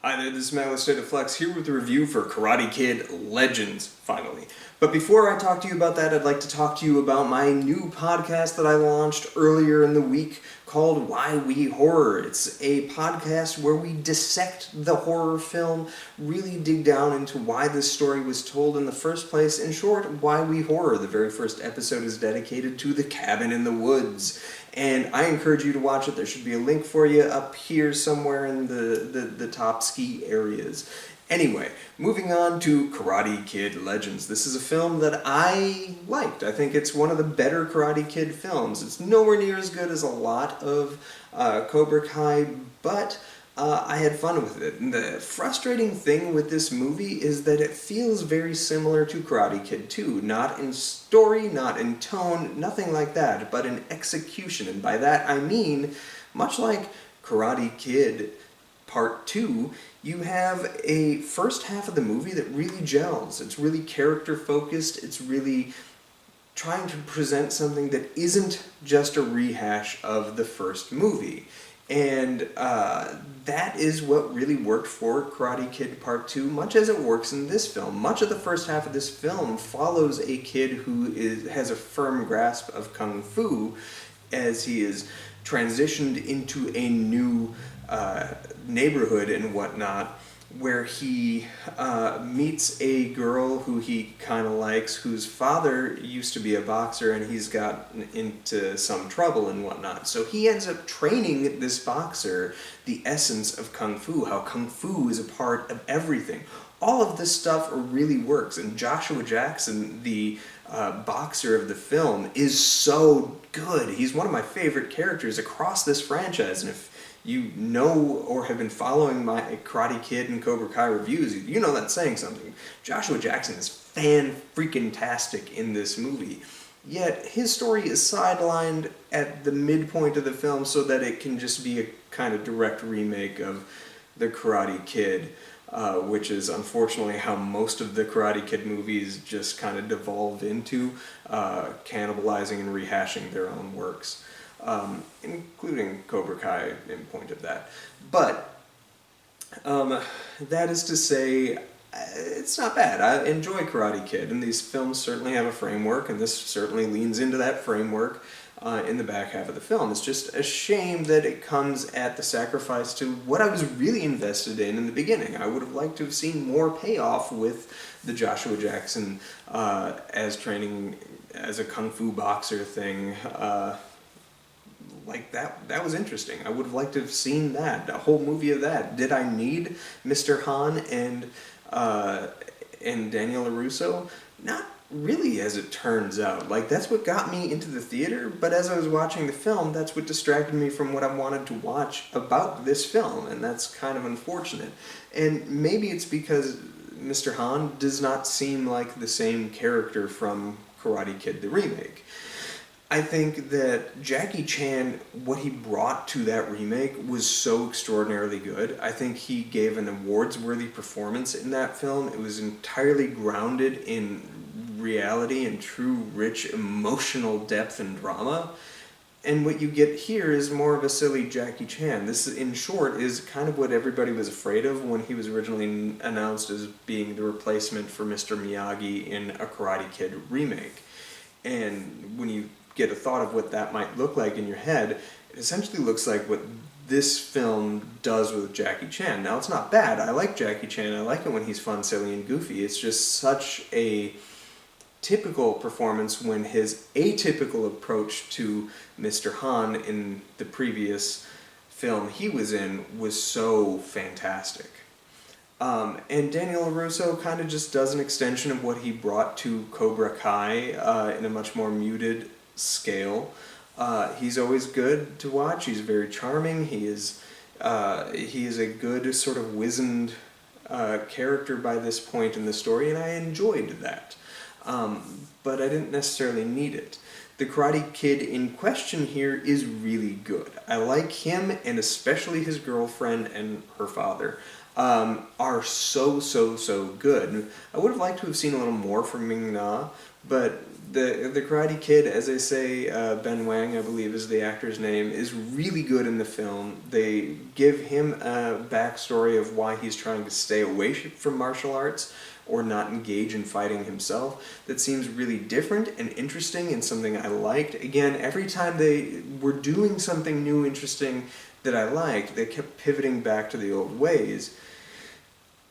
Hi there, this is Matt with State of Flex here with a review for Karate Kid Legends, finally. But before I talk to you about that, I'd like to talk to you about my new podcast that I launched earlier in the week called Why We Horror. It's a podcast where we dissect the horror film, really dig down into why this story was told in the first place. In short, Why We Horror. The very first episode is dedicated to the cabin in the woods. And I encourage you to watch it. There should be a link for you up here somewhere in the top ski areas. Anyway, moving on to Karate Kid Legends. This is a film that I liked. I think it's one of the better Karate Kid films. It's nowhere near as good as a lot of Cobra Kai, but I had fun with it. And the frustrating thing with this movie is that it feels very similar to Karate Kid 2. Not in story, not in tone, nothing like that, but in execution. And by that I mean, much like Karate Kid Part 2, you have a first half of the movie that really gels. It's really character focused. It's really trying to present something that isn't just a rehash of the first movie. And that is what really worked for Karate Kid Part 2, much as it works in this film. Much of the first half of this film follows a kid who has a firm grasp of Kung Fu as he is transitioned into a new neighborhood and whatnot, where he meets a girl who he kind of likes, whose father used to be a boxer, and he's gotten into some trouble and whatnot. So he ends up training this boxer the essence of Kung Fu, how Kung Fu is a part of everything. All of this stuff really works, and Joshua Jackson, the boxer of the film, is so good. He's one of my favorite characters across this franchise, and if you know or have been following my Karate Kid and Cobra Kai reviews, you know that's saying something. Joshua Jackson is fan-freaking-tastic in this movie. Yet his story is sidelined at the midpoint of the film so that it can just be a kind of direct remake of the Karate Kid, which is unfortunately how most of the Karate Kid movies just kind of devolve into, cannibalizing and rehashing their own works. Including Cobra Kai in point of that. But that is to say, it's not bad. I enjoy Karate Kid, and these films certainly have a framework, and this certainly leans into that framework in the back half of the film. It's just a shame that it comes at the sacrifice to what I was really invested in the beginning. I would have liked to have seen more payoff with the Joshua Jackson as training as a Kung Fu boxer thing. Like that was interesting. I would have liked to have seen that, a whole movie of that. Did I need Mr. Han and Daniel LaRusso? Not really, as it turns out. Like, that's what got me into the theater, but as I was watching the film, that's what distracted me from what I wanted to watch about this film, and that's kind of unfortunate. And maybe it's because Mr. Han does not seem like the same character from Karate Kid the remake. I think that Jackie Chan, what he brought to that remake was so extraordinarily good. I think he gave an awards-worthy performance in that film. It was entirely grounded in reality and true, rich, emotional depth and drama. And what you get here is more of a silly Jackie Chan. This, in short, is kind of what everybody was afraid of when he was originally announced as being the replacement for Mr. Miyagi in a Karate Kid remake. And when you get a thought of what that might look like in your head, it essentially looks like what this film does with Jackie Chan. Now, it's not bad. I like Jackie Chan. I like it when he's fun, silly, and goofy. It's just such a typical performance when his atypical approach to Mr. Han in the previous film he was in was so fantastic. And Daniel LaRusso kind of just does an extension of what he brought to Cobra Kai in a much more muted scale. He's always good to watch. He's very charming. He is a good sort of wizened character by this point in the story, and I enjoyed that. But I didn't necessarily need it. The Karate Kid in question here is really good. I like him, and especially his girlfriend and her father. are so good. I would have liked to have seen a little more from Ming-Na, but the Karate Kid, as they say, Ben Wang, I believe is the actor's name, is really good in the film. They give him a backstory of why he's trying to stay away from martial arts or not engage in fighting himself. That seems really different and interesting and something I liked. Again, every time they were doing something new, interesting that I liked, they kept pivoting back to the old ways.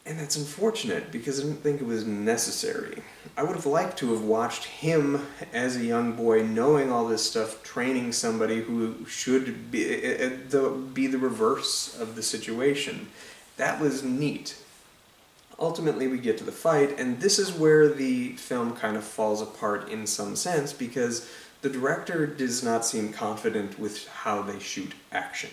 And that's unfortunate because I didn't think it was necessary. I would have liked to have watched him as a young boy knowing all this stuff, training somebody who should be the reverse of the situation. That was neat. Ultimately, we get to the fight, and this is where the film kind of falls apart in some sense because the director does not seem confident with how they shoot action.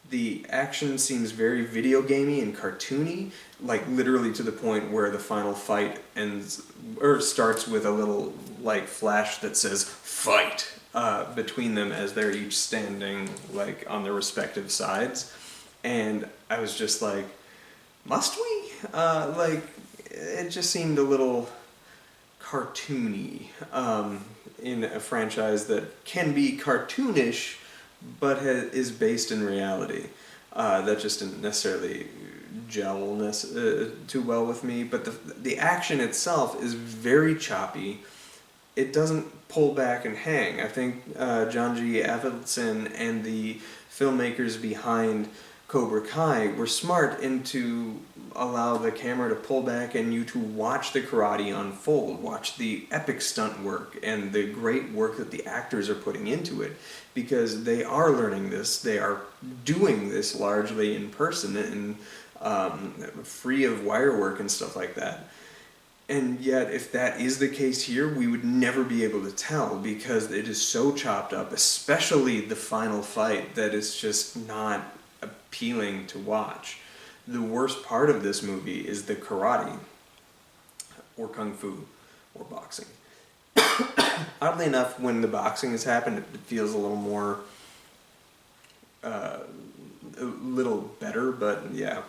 The action seems very video gamey and cartoony, like literally to the point where the final fight ends or starts with a little like flash that says "fight" between them as they're each standing like on their respective sides, and I was just like, must we? Like it just seemed a little cartoony in a franchise that can be cartoonish but is based in reality. That just didn't necessarily gel too well with me, but the action itself is very choppy. It doesn't pull back and hang. I think John G. Avildsen and the filmmakers behind Cobra Kai were smart to allow the camera to pull back and you to watch the karate unfold, watch the epic stunt work and the great work that the actors are putting into it, because they are learning this, they are doing this largely in person and free of wire work and stuff like that. And yet, if that is the case here, we would never be able to tell because it is so chopped up, especially the final fight, that it's just not appealing to watch. The worst part of this movie is the karate, or kung fu, or boxing. Oddly enough, when the boxing has happened, it feels a little more, a little better, but yeah.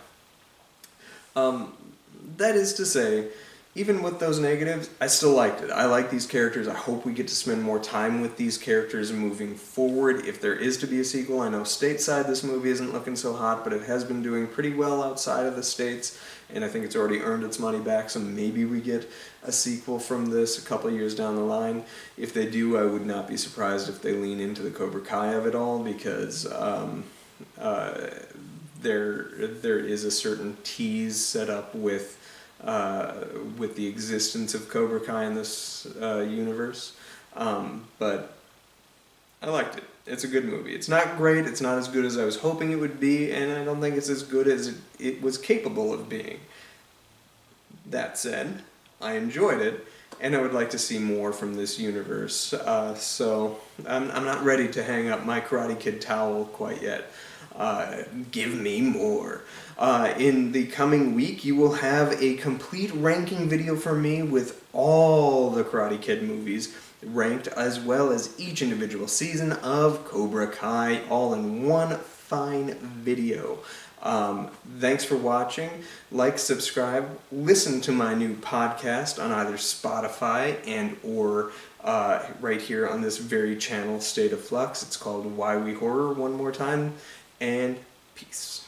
That is to say, even with those negatives, I still liked it. I like these characters. I hope we get to spend more time with these characters moving forward. If there is to be a sequel, I know stateside this movie isn't looking so hot, but it has been doing pretty well outside of the States, and I think it's already earned its money back, so maybe we get a sequel from this a couple years down the line. If they do, I would not be surprised if they lean into the Cobra Kai of it all, because there is a certain tease set up with the existence of Cobra Kai in this universe, but I liked it. It's a good movie. It's not great, it's not as good as I was hoping it would be, and I don't think it's as good as it was capable of being. That said, I enjoyed it, and I would like to see more from this universe, so I'm not ready to hang up my Karate Kid towel quite yet. Give me more. In the coming week, you will have a complete ranking video from me with all the Karate Kid movies ranked, as well as each individual season of Cobra Kai, all in one fine video. Thanks for watching. Like, subscribe, listen to my new podcast on either Spotify and or right here on this very channel, State of Flux. It's called Why We Horror, one more time, and peace.